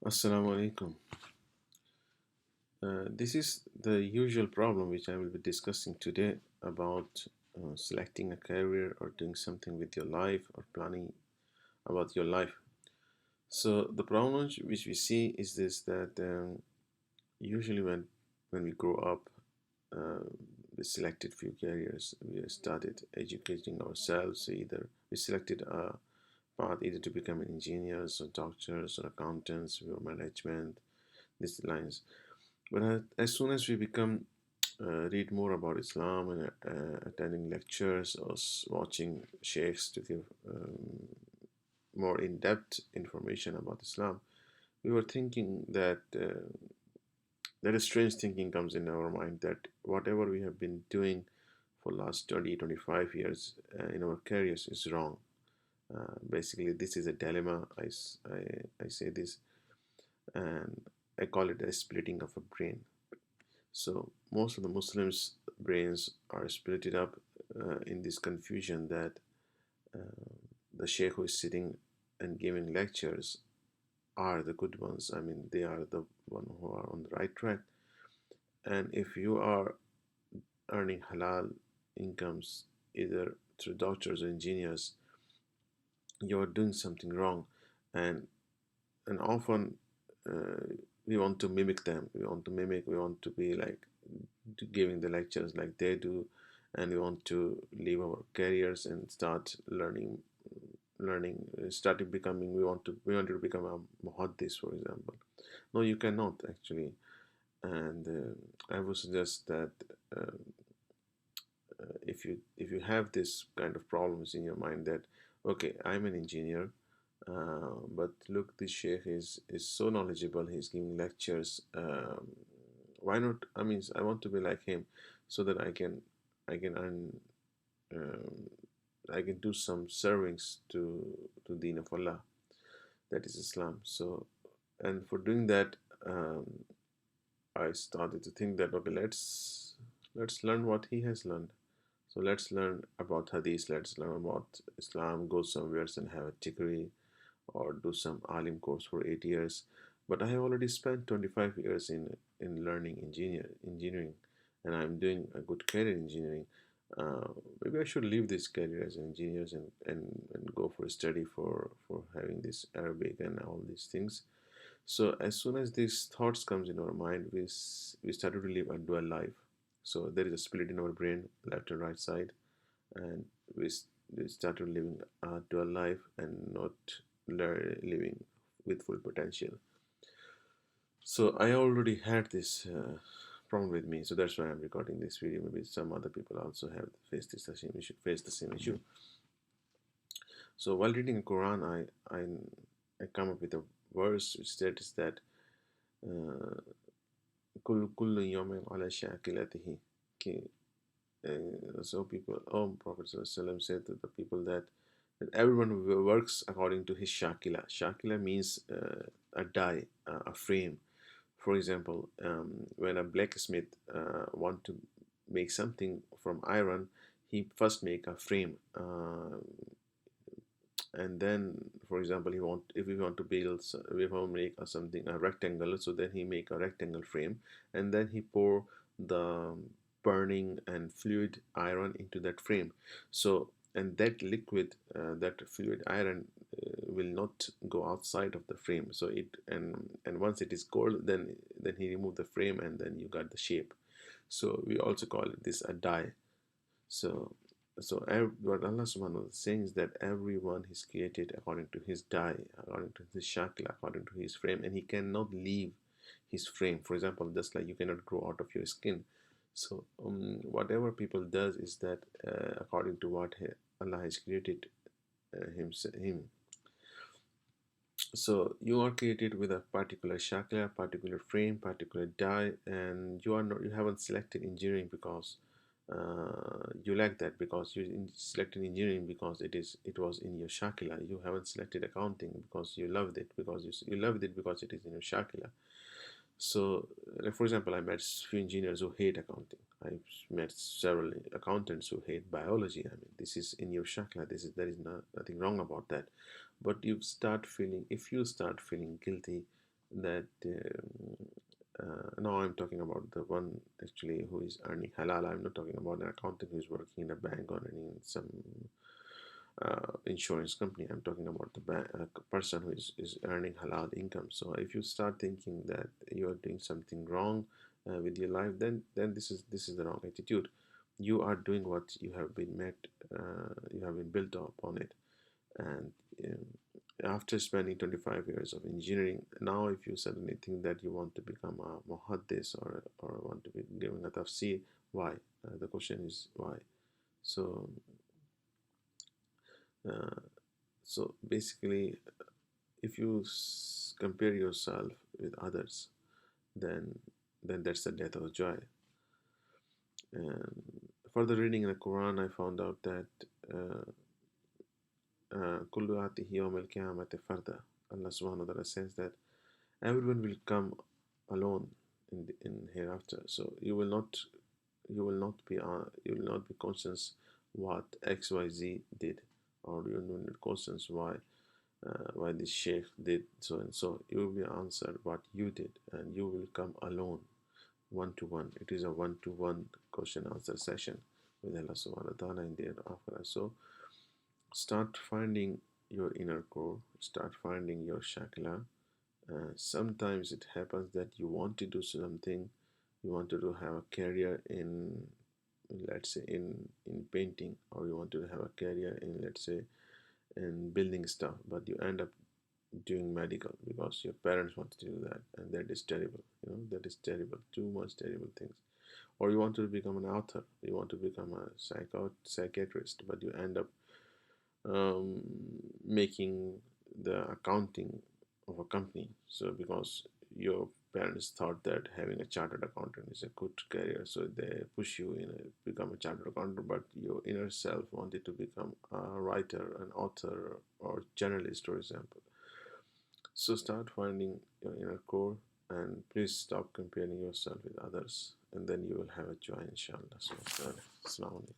Assalamu alaikum. This is the usual problem which I will be discussing today about selecting a career or doing something with your life or planning about your life. So the problem which we see is this that usually when we grow up, uh, we selected few careers. We started educating ourselves. Either we selected a path either to become engineers or doctors or accountants or management. These lines. But as soon as we become read more about Islam and attending lectures or watching sheikhs to give more in-depth information about Islam, we were thinking that that a strange thinking comes in our mind that whatever we have been doing for last 20, 25 years in our careers is wrong. Basically, this is a dilemma. I say this, and I call it a splitting of a brain. So most of the Muslims' brains are split up in this confusion that uh, the sheikh who is sitting and giving lectures are the good ones. I mean, they are the one who are on the right track. And if you are earning halal incomes either through doctors or engineers, you are doing something wrong. And often uh, we want to mimic them. We want to mimic. We want to be like giving the lectures like they do, and we want to leave our careers and start learning, starting becoming. We want to become a muhaddis, for example. No, you cannot actually. And I would suggest that uh, if you have this kind of problems in your mind that okay, I'm an engineer, but look, this sheikh is so knowledgeable. He's giving lectures. Why not? I mean, I want to be like him, so that I can earn. Um, I can do some servings to Deen of Allah, that is Islam. So, and for doing that, um, I started to think that okay, let's learn what he has learned. So let's learn about Hadith. Let's learn about Islam. Go somewhere and have a degree, or do some alim course for 8 years. But I have already spent 25 years in learning engineering, and I'm doing a good career in engineering. Uh, Maybe I should leave this career as an engineer and go for a study for having this Arabic and all these things. So as soon as these thoughts comes in our mind, we started to live a dual life. So there is a split in our brain, left and right side, and we, we started living a dual life and not living with full potential. So I already had this problem with me, so that's why I'm recording this video. Maybe some other people also have faced this same issue. Face the same issue. So while reading the Quran, I come up with a verse which states that uh, كل يوم على شاكلته. Okay, so people, Prophet ﷺ said to the people that everyone works according to his shakila. Shakila means a die, a frame. For example, when a blacksmith want to make something from iron, he first make a frame, and then, for example, he want if we want to build, we want to make something a rectangle, so then he make a rectangle frame, and then he pour the burning and fluid iron into that frame. So, and that liquid, that fluid iron will not go outside of the frame. So it, and once it is cold, then he remove the frame, and then you got the shape. So we also call it this a die. So, what Allah subhanahu wa ta'ala is saying is that everyone is created according to his die, according to his shakla, according to his frame, and he cannot leave his frame. For example, just like you cannot grow out of your skin. So, whatever people does is that according to what Allah has created him. So you are created with a particular shakla, particular frame, particular die, and you haven't selected engineering because you like that, because you selected engineering because it was in your shakila. You haven't selected accounting because you loved it, because you loved it because it is in your shakila. So, like for example, I met few engineers who hate accounting. I've met several accountants who hate biology. I mean, this is in your shakla. There is nothing wrong about that. But if you start feeling guilty that now I'm talking about the one actually who is earning halal. I'm not talking about an accountant who is working in a bank or in some insurance company. I'm talking about the person who is earning halal income. So if you start thinking that you are doing something wrong with your life, then this is the wrong attitude. You are doing what you have been met, you have been built upon it, and um, after spending 25 years of engineering, now if you suddenly think that you want to become a muhaddis or want to be giving a tafsir, why? The question is why. So uh, so basically, if you compare yourself with others, then that's the death of joy. And further reading in the Quran, I found out that kullu atihi yawm al-qiyamati farda. Allah subhanahu wa ta'ala says that everyone will come alone in hereafter. So you will not be conscious what XYZ did, or you will not conscious why this sheikh did so and so. You will be answered what you did, and you will come alone, one to one. It is a one to one question answer session with Allah subhanahu wa ta'ala in the akhirah. So start finding your inner core, start finding your shakla. Sometimes it happens that you want to do something, you want to have a career in, let's say, in painting, or you want to have a career in, let's say, in building stuff, but you end up doing medical because your parents want to do that, and that is terrible. That is terrible, too much terrible things. Or you want to become an author, you want to become a psychiatrist, but you end up um, making the accounting of a company. So because your parents thought that having a chartered accountant is a good career, so they push you in become a chartered accountant, but your inner self wanted to become a writer, an author, or journalist, for example. So start finding your inner core, and please stop comparing yourself with others, and then you will have a joy, inshallah. So, Assalamu alaikum.